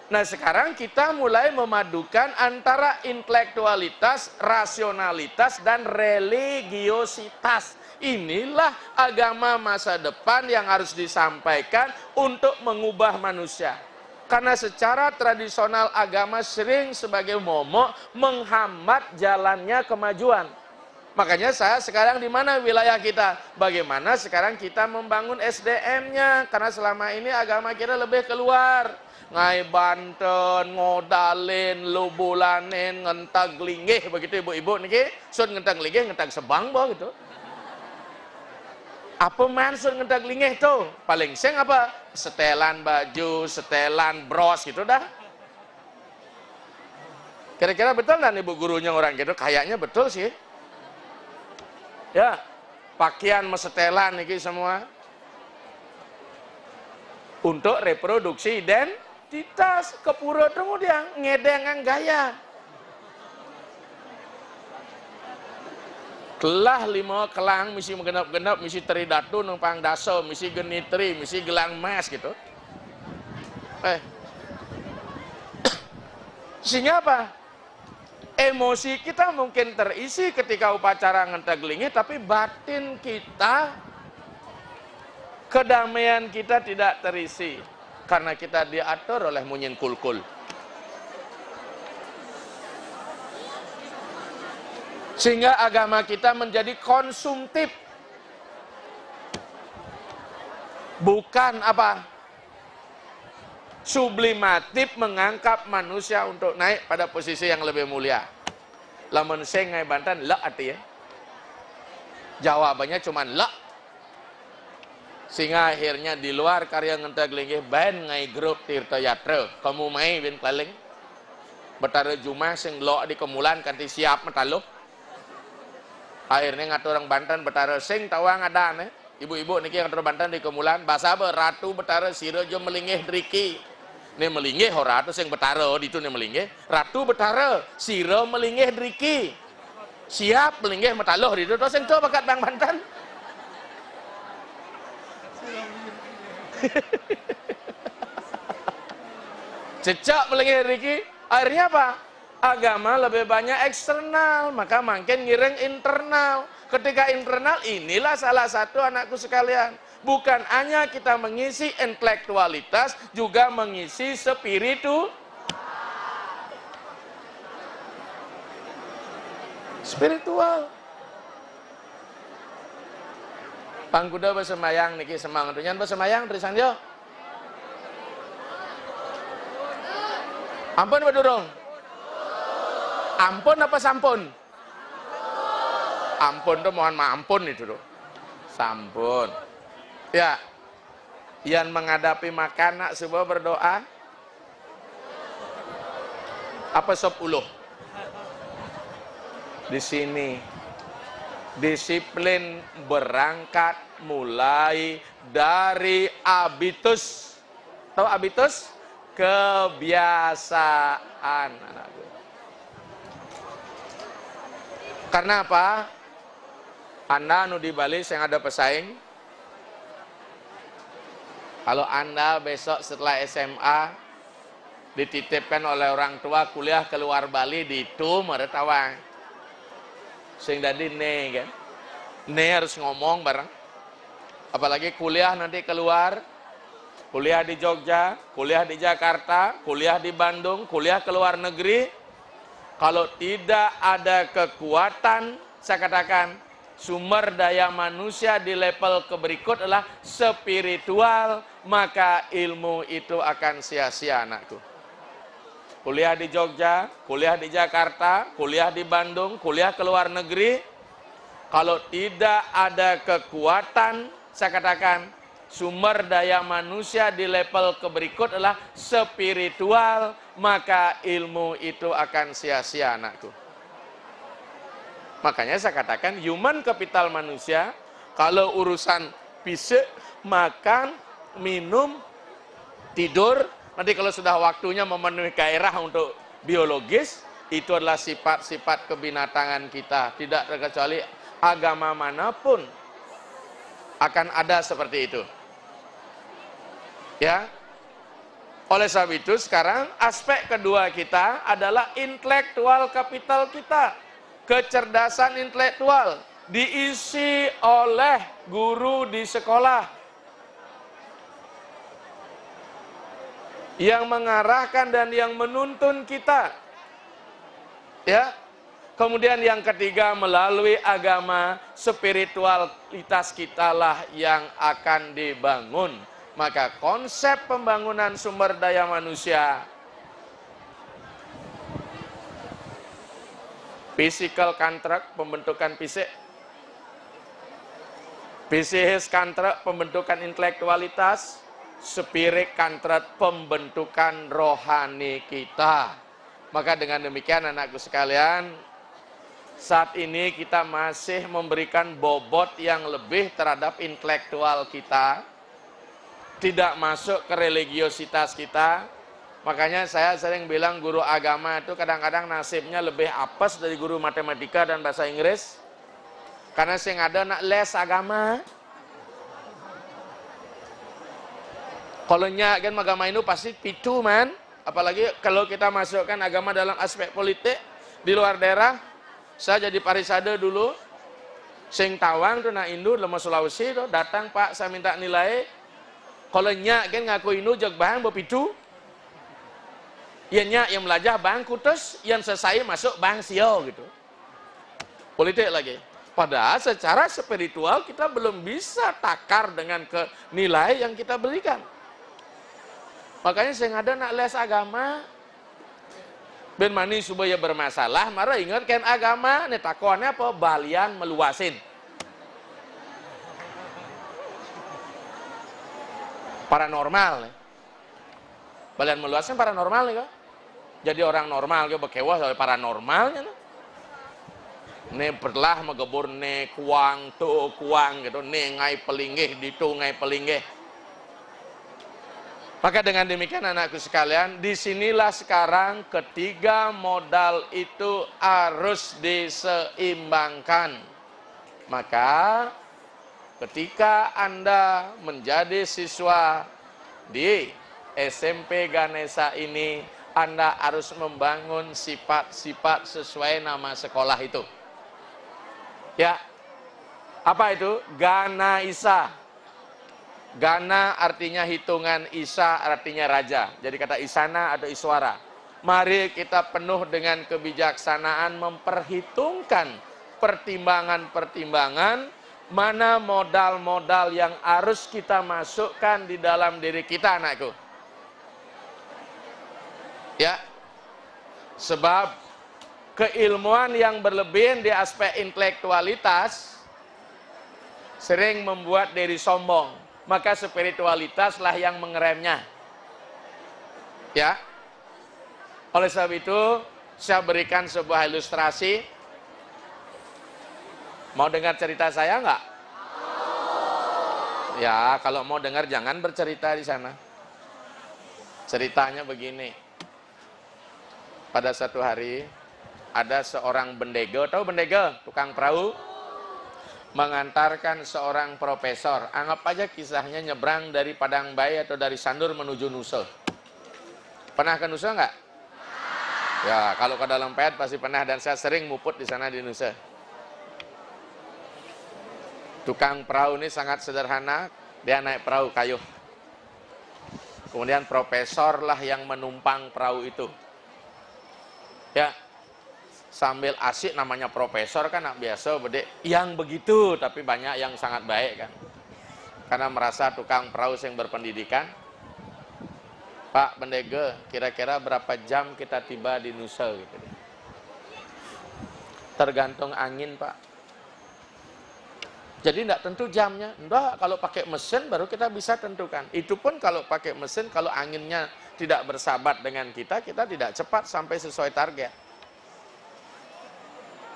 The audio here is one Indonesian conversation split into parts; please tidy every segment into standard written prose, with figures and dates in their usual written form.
Nah sekarang kita mulai memadukan antara intelektualitas, rasionalitas, dan religiositas. Inilah agama masa depan yang harus disampaikan untuk mengubah manusia. Karena secara tradisional agama sering sebagai momok menghambat jalannya kemajuan. Makanya saya sekarang di mana wilayah kita? Bagaimana sekarang kita membangun SDM-nya? Karena selama ini agama kita lebih keluar. Ngai Banten, ngodalin, lubulanin, ngentag linggih, begitu ibu-ibu niki, sun ngentag linggih, ngentag sebang boh gitu. Apa maksud ngentag linggih tuh? Paling seng apa? Setelan baju, setelan bros gitu dah. Kira-kira betul dan ibu gurunya orang gitu? Kayaknya betul sih. Ya, pakaian mesetelan niki semua. Untuk reproduksi identitas kepura tunggu dia ngedengan gaya. Kelah lima kelang misi menggenap-genap misi teridatu numpang daso misi genitri misi gelang mas gitu. Sehingga apa? Emosi kita mungkin terisi ketika upacara ngentaglingi, tapi batin kita, kedamaian kita tidak terisi karena kita diatur oleh munyin kulkul. Sehingga agama kita menjadi konsumtif, bukan apa? Sublimatif, mengangkat manusia untuk naik pada posisi yang lebih mulia. Lamun sing ngai Banten la arti ya. Jawabannya cuma la. Sehingga akhirnya di luar karya ngentag linggih ben ngai grup Tirta Yatra. Kamu mai bin paling betara Juma sing lo di kemulan kanti siap metaluh. Akhirnya ngatur orang Banten betara sing tawang ada nih. Ibu-ibu niki ngatur Banten di kemulan bahasa ratu betara sira jo melinggih driki. Ini melinggih ratu sing betara ditu nih melinggih. Ratu betara sira melinggih driki. Siap melinggih metaluh ditu to sing to bakat Bang Banten. Cecak melinggih driki. Akhirnya apa? Agama lebih banyak eksternal, maka makin ngiring internal. Ketika internal, inilah salah satu anakku sekalian. Bukan hanya kita mengisi intelektualitas, juga mengisi spiritual. Pangkuda bersemayang niki semang tunyan bersemayang tulisan dia. Ampun apa durung? Ampun apa sampun? Ampun tuh mohon maampun itu tuh. Sampun. Ya. Yang menghadapi makanan sebuah berdoa. Apa sop uluh? Di sini disiplin berangkat mulai dari habitus. Tahu habitus? Kebiasaan anakku. Karena apa? Anda nu di Bali yang ada pesaing. Kalau Anda besok setelah SMA dititipkan oleh orang tua kuliah keluar Bali di itu meretawang. Sing dadi ne kan. Ne harus ngomong bareng. Apalagi kuliah nanti keluar, kuliah di Jogja, kuliah di Jakarta, kuliah di Bandung, kuliah ke luar negeri. Kalau tidak ada kekuatan, saya katakan sumber daya manusia di level berikut adalah spiritual, maka ilmu itu akan sia-sia anakku. Kuliah di Jogja, kuliah di Jakarta, kuliah di Bandung, kuliah ke luar negeri. Kalau tidak ada kekuatan, saya katakan sumber daya manusia di level berikut adalah spiritual, maka ilmu itu akan sia-sia anakku. Makanya saya katakan human capital manusia, kalau urusan fisik, makan, minum, tidur, nanti kalau sudah waktunya memenuhi gairah untuk biologis, itu adalah sifat-sifat kebinatangan kita. Tidak terkecuali agama manapun akan ada seperti itu. Ya. Oleh sebab itu sekarang aspek kedua kita adalah intelektual kapital kita. Kecerdasan intelektual diisi oleh guru di sekolah yang mengarahkan dan yang menuntun kita. Ya. Kemudian yang ketiga, melalui agama, spiritualitas kitalah yang akan dibangun. Maka konsep pembangunan sumber daya manusia, physical construct, pembentukan fisik, psikis construct, pembentukan intelektualitas, spirit construct, pembentukan rohani kita. Maka dengan demikian anakku sekalian, saat ini kita masih memberikan bobot yang lebih terhadap intelektual kita, tidak masuk ke religiositas kita. Makanya saya sering bilang guru agama itu kadang-kadang nasibnya lebih apes dari guru matematika dan bahasa Inggris. Karena sing ada nak les agama. Kalau nyak kan agama itu pasti pitu man. Apalagi kalau kita masukkan agama dalam aspek politik di luar daerah. Saya jadi parisade dulu. Sing Tawang tuh nak Indu lama Sulawesi tuh datang Pak, saya minta nilai. Kalau nyak kan ngaku Indu jag bang bepitu. Ya nyak yang belajar bang kutus, yang selesai masuk bang sio gitu. Politik lagi. Padahal secara spiritual kita belum bisa takar dengan nilai yang kita berikan. Makanya saya ada nak les agama, ben mani supaya bermasalah, marah ingat kan agama, nih takonnya apa? Balian meluasin. Paranormal. Balian meluasin paranormal nih kok. Jadi orang normal ke bekewah soal paranormalnya. Nih perlah megebur nih kuang tuh kuang gitu, nih ngai pelinggih ditu ngai pelinggih. Maka dengan demikian anakku sekalian, disinilah sekarang ketiga modal itu harus diseimbangkan. Maka ketika Anda menjadi siswa di SMP Ganesha ini, Anda harus membangun sifat-sifat sesuai nama sekolah itu. Ya, apa itu? Gana Isa. Gana artinya hitungan, Isa artinya raja. Jadi kata Isana atau Iswara. Mari kita penuh dengan kebijaksanaan memperhitungkan pertimbangan-pertimbangan mana modal-modal yang harus kita masukkan di dalam diri kita, anakku. Ya, sebab keilmuan yang berlebihan di aspek intelektualitas sering membuat diri sombong. Maka spiritualitaslah yang mengeremnya. Ya. Oleh sebab itu, saya berikan sebuah ilustrasi. Mau dengar cerita saya enggak? Ya, kalau mau dengar jangan bercerita di sana. Ceritanya begini. Pada satu hari ada seorang bendego, tahu bendego, tukang perahu, mengantarkan seorang profesor. Anggap aja kisahnya nyebrang dari Padang Bayi atau dari Sandur menuju Nusa. Pernah ke Nusa enggak? Ya, kalau ke dalam Payat pasti pernah, dan saya sering muput di sana di Nusa. Tukang perahu ini sangat sederhana, dia naik perahu kayu. Kemudian profesor lah yang menumpang perahu itu. Ya, sambil asik, namanya profesor kan biasa bedek yang begitu, tapi banyak yang sangat baik kan. Karena merasa tukang perahu yang berpendidikan. Pak Bendege, kira-kira berapa jam kita tiba di Nusa gitu. Tergantung angin, Pak. Jadi tidak tentu jamnya. Enggak, kalau pakai mesin baru kita bisa tentukan. Itu pun kalau pakai mesin, kalau anginnya tidak bersahabat dengan kita tidak cepat sampai sesuai target.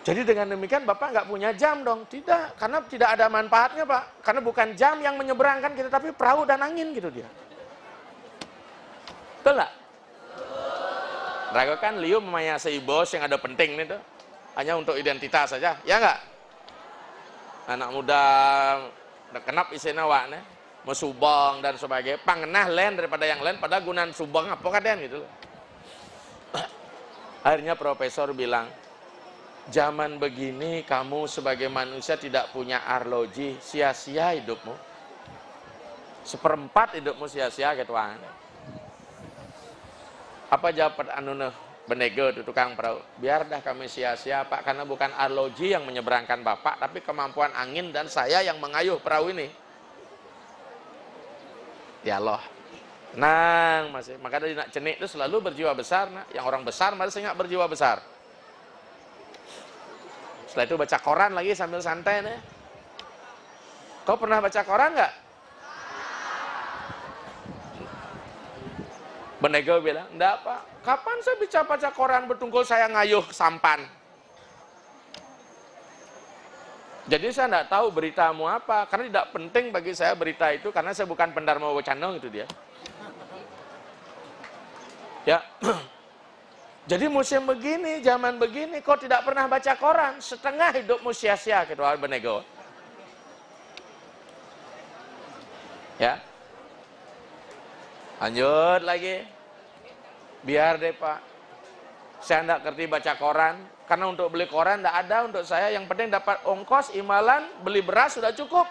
Jadi dengan demikian Bapak nggak punya jam dong. Tidak, karena tidak ada manfaatnya Pak. Karena bukan jam yang menyeberangkan kita, tapi perahu dan angin gitu dia. Betul nggak? Raga kan liu memayasai bos yang ada penting nih tuh. Hanya untuk identitas saja, ya nggak? Anak muda kenap isina wak nih. mau subang dan sebagainya, pangenah lain daripada yang lain, pada gunaan subang apa kadang gitu loh. Akhirnya profesor bilang, zaman begini kamu sebagai manusia tidak punya arloji, sia-sia hidupmu. Seperempat hidupmu sia-sia gitu. Apa jawab anu Benego itu tukang perahu? Biar dah kami sia-sia Pak, karena bukan arloji yang menyeberangkan Bapak, tapi kemampuan angin dan saya yang mengayuh perahu ini. Ya Allah. Nang masih, maka dari nak cenik itu selalu berjiwa besar, nak. Yang orang besar masih nggak berjiwa besar. Setelah itu baca koran lagi sambil santai nih. Kau pernah baca koran nggak? Benego bilang, enggak Pak. Kapan saya bisa baca koran bertungkul saya ngayuh sampan? Jadi saya enggak tahu beritamu apa, karena tidak penting bagi saya berita itu, karena saya bukan pendarma wacana, itu dia. Ya, jadi musim begini, zaman begini, kau tidak pernah baca koran, setengah hidupmu sia-sia, gitu Benego. Ya, lanjut lagi. Biar deh Pak, saya enggak ngerti baca koran, karena untuk beli koran enggak ada untuk saya, yang penting dapat ongkos, imalan, beli beras sudah cukup.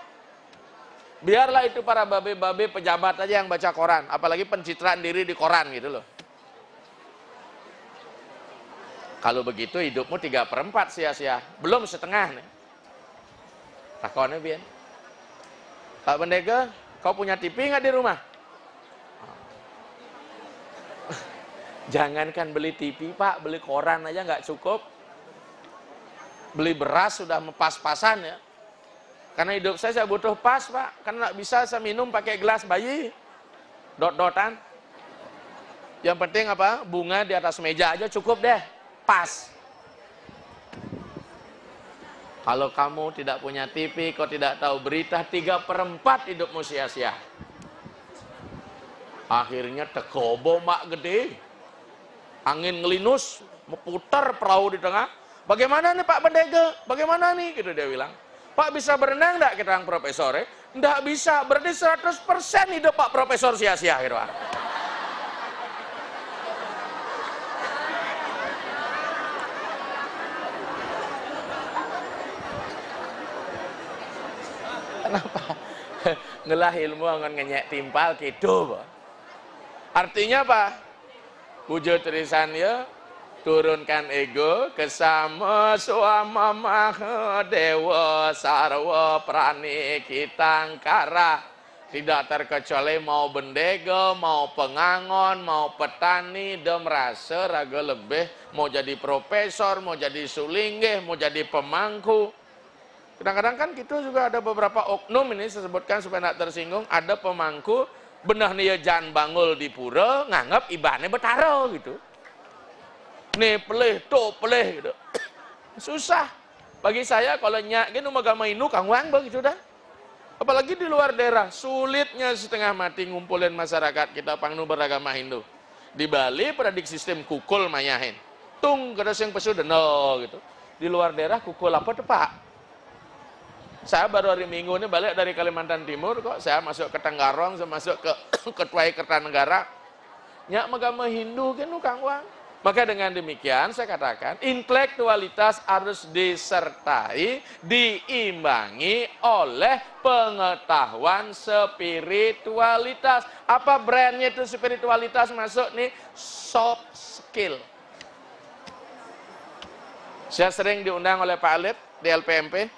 Biarlah itu para babe-babe pejabat aja yang baca koran, apalagi pencitraan diri di koran gitu loh. Kalau begitu hidupmu 3/4 sia-sia, belum setengah nih. Takonnya Bian, Pak Benego, kau punya TV nggak di rumah? Jangankan beli TV Pak, beli koran aja nggak cukup. Beli beras sudah pas-pasan ya. Karena hidup saya butuh pas Pak, karena nggak bisa saya minum pakai gelas bayi, dot-dotan. Yang penting apa? Bunga di atas meja aja cukup deh, pas. Kalau kamu tidak punya TV, kau tidak tahu berita, 3/4 hidupmu sia-sia. Akhirnya tekobo mak gede. Angin ngelinus, meputar perahu di tengah. Bagaimana nih Pak Benego? Bagaimana nih? Gitu dia bilang. Pak bisa berenang enggak? Kita profesor ya. Enggak bisa, berarti 100% hidup Pak Profesor sia-sia gitu Pak. Kenapa? Ngelah ilmu ngan ngenyek timpal gitu Pak. Artinya apa? Wujud tulisan ya, turunkan ego, kesama suama maha dewa sarwa prani kitangkara. Tidak terkecuali mau bendego, mau pengangon, mau petani, dia merasa raga lebih, mau jadi profesor, mau jadi sulinggih, mau jadi pemangku. Kadang-kadang kan kita juga ada beberapa oknum, ini saya sebutkan supaya tidak tersinggung, ada pemangku, benah nih jan bangul di pura, nganggap ibane betaro gitu. Nih pelih, tuh pelih gitu. Susah. Bagi saya kalau nyak gitu agama Hindu kangwang begitu dah. Apalagi di luar daerah, sulitnya setengah mati ngumpulin masyarakat kita pangnu beragama Hindu. Di Bali predik sistem kukul mayahin. Tung kada sing pesu deno gitu. Di luar daerah kukul apa tuh Pak? Saya baru hari Minggu ini balik dari Kalimantan Timur kok, saya masuk ke Tenggarong, saya masuk ke Ketuai Kertanegara. Nyak agama Hindu kan Kang Wang. Maka dengan demikian saya katakan, intelektualitas harus disertai, diimbangi oleh pengetahuan spiritualitas. Apa brandnya itu spiritualitas masuk nih? Soft skill. Saya sering diundang oleh Pak Alip di LPMP.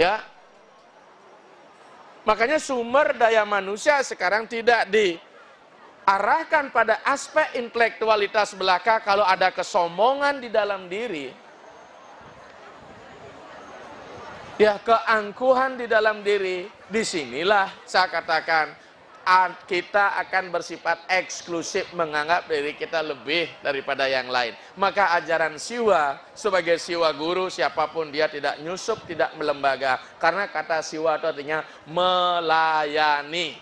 Ya, makanya sumber daya manusia sekarang tidak diarahkan pada aspek intelektualitas belaka. Kalau ada kesombongan di dalam diri, ya keangkuhan di dalam diri, disinilah saya katakan kita akan bersifat eksklusif, menganggap diri kita lebih daripada yang lain. Maka ajaran siwa sebagai siwa guru, siapapun dia tidak nyusup, tidak melembaga. Karena kata siwa itu artinya melayani.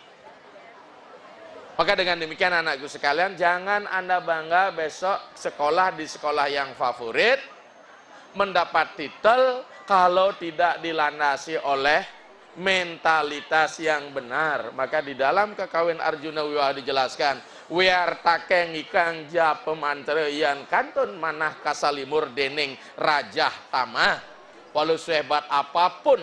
Maka dengan demikian anakku sekalian, jangan Anda bangga besok sekolah di sekolah yang favorit, mendapat titel kalau tidak dilandasi oleh mentalitas yang benar. Maka di dalam Kekawin Arjuna Wiwaha dijelaskan, wiar takeng ikang ja pemantre yan kantun manah kasalimur dening rajah tamah. Walau sehebat apapun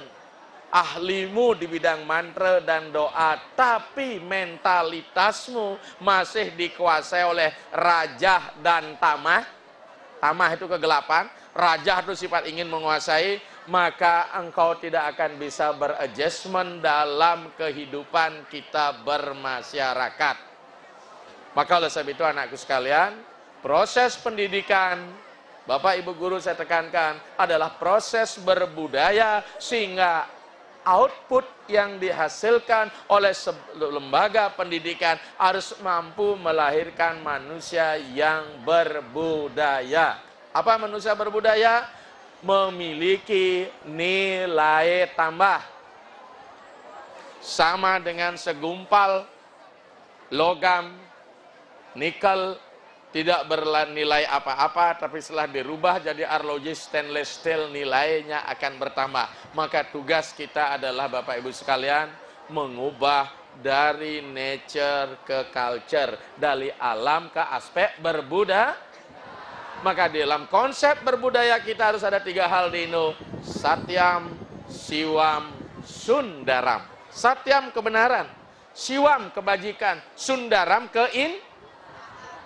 ahlimu di bidang mantra dan doa, tapi mentalitasmu masih dikuasai oleh rajah dan tamah. Tamah itu kegelapan, rajah itu sifat ingin menguasai, maka engkau tidak akan bisa beradjustment dalam kehidupan kita bermasyarakat. Maka oleh sebab itu anakku sekalian, proses pendidikan, Bapak Ibu Guru saya tekankan, adalah proses berbudaya sehingga output yang dihasilkan oleh lembaga pendidikan harus mampu melahirkan manusia yang berbudaya. Apa manusia berbudaya? Memiliki nilai tambah. Sama dengan segumpal logam, nikel, tidak bernilai apa-apa, tapi setelah dirubah jadi arloji stainless steel, nilainya akan bertambah. Maka tugas kita adalah Bapak Ibu sekalian, mengubah dari nature ke culture, dari alam ke aspek berbudaya. Maka di dalam konsep berbudaya kita harus ada 3 hal di Indo. Satyam, Siwam, Sundaram. Satyam kebenaran, Siwam kebajikan, Sundaram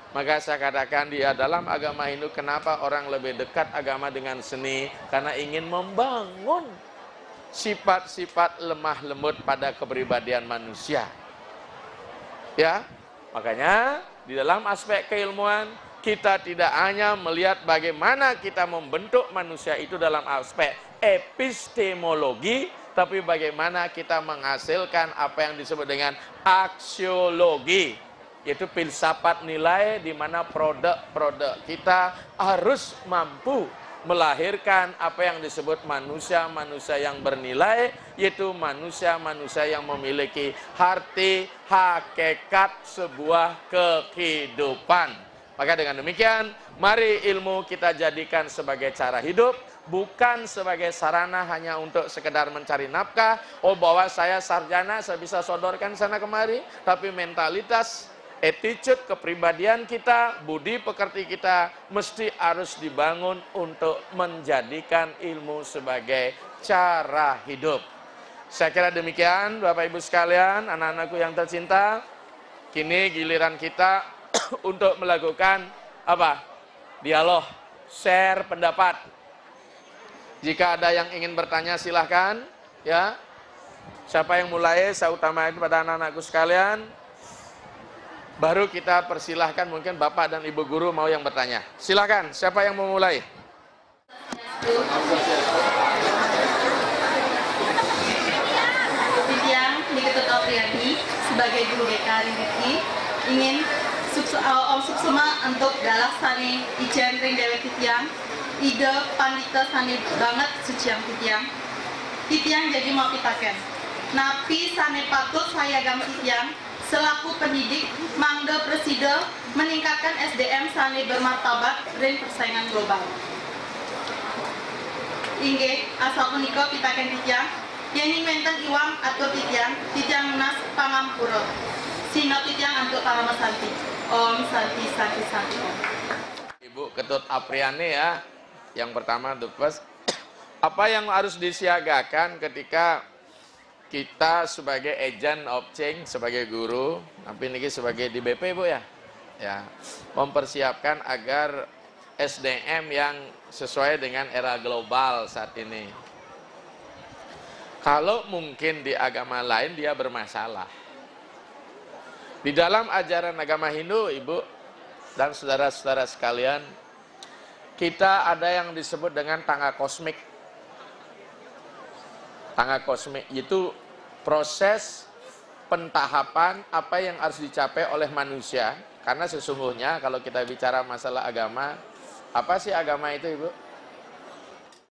Maka saya katakan dia dalam agama Hindu, kenapa orang lebih dekat agama dengan seni? Karena ingin membangun sifat-sifat lemah lembut pada kepribadian manusia. Ya, makanya di dalam aspek keilmuan kita tidak hanya melihat bagaimana kita membentuk manusia itu dalam aspek epistemologi, tapi bagaimana kita menghasilkan apa yang disebut dengan aksiologi, yaitu filsafat nilai, di mana produk-produk kita harus mampu melahirkan apa yang disebut manusia-manusia yang bernilai, yaitu manusia-manusia yang memiliki arti hakikat sebuah kehidupan. Maka dengan demikian, mari ilmu kita jadikan sebagai cara hidup, bukan sebagai sarana hanya untuk sekedar mencari nafkah. Oh, bahwa saya sarjana, saya bisa sodorkan sana kemari, tapi mentalitas, attitude, kepribadian kita, budi pekerti kita mesti harus dibangun untuk menjadikan ilmu sebagai cara hidup. Saya kira demikian Bapak Ibu sekalian, anak-anakku yang tercinta. Kini giliran kita untuk melakukan apa? Dialog, share pendapat. Jika ada yang ingin bertanya silahkan, ya. Siapa yang mulai? Saya utamakan kepada anak-anakku sekalian. Baru kita persilahkan, mungkin Bapak dan Ibu Guru mau yang bertanya. Silakan, siapa yang mau mulai? Titiang Nikita Taufriyadi sebagai guru BK Ringgiti ingin suksuma untuk dalam sani ijen ring dewe Titiang ide pandita sani banget suciang Titiang jadi mau pitaken. Napi sani patut saya gam Titiang selaku pendidik, mangga presida meningkatkan SDM sani bermartabat dan persaingan global. Inge asal punika pitaken Titiang, yani menten iwang atau Titiang nas pangampura. Sino Titiang untuk para masanti. Om Santi Santi Santi. Ibu Ketut Apriani ya, yang pertama Dupes. Apa yang harus disiagakan ketika kita sebagai agent of change, sebagai guru, tapi ini sebagai di BP Bu ya, mempersiapkan agar SDM yang sesuai dengan era global saat ini. Kalau mungkin di agama lain dia bermasalah. Di dalam ajaran agama Hindu, Ibu dan saudara-saudara sekalian, kita ada yang disebut dengan tangga kosmik. Tangga kosmik itu proses pentahapan apa yang harus dicapai oleh manusia. Karena sesungguhnya kalau kita bicara masalah agama, apa sih agama itu Ibu?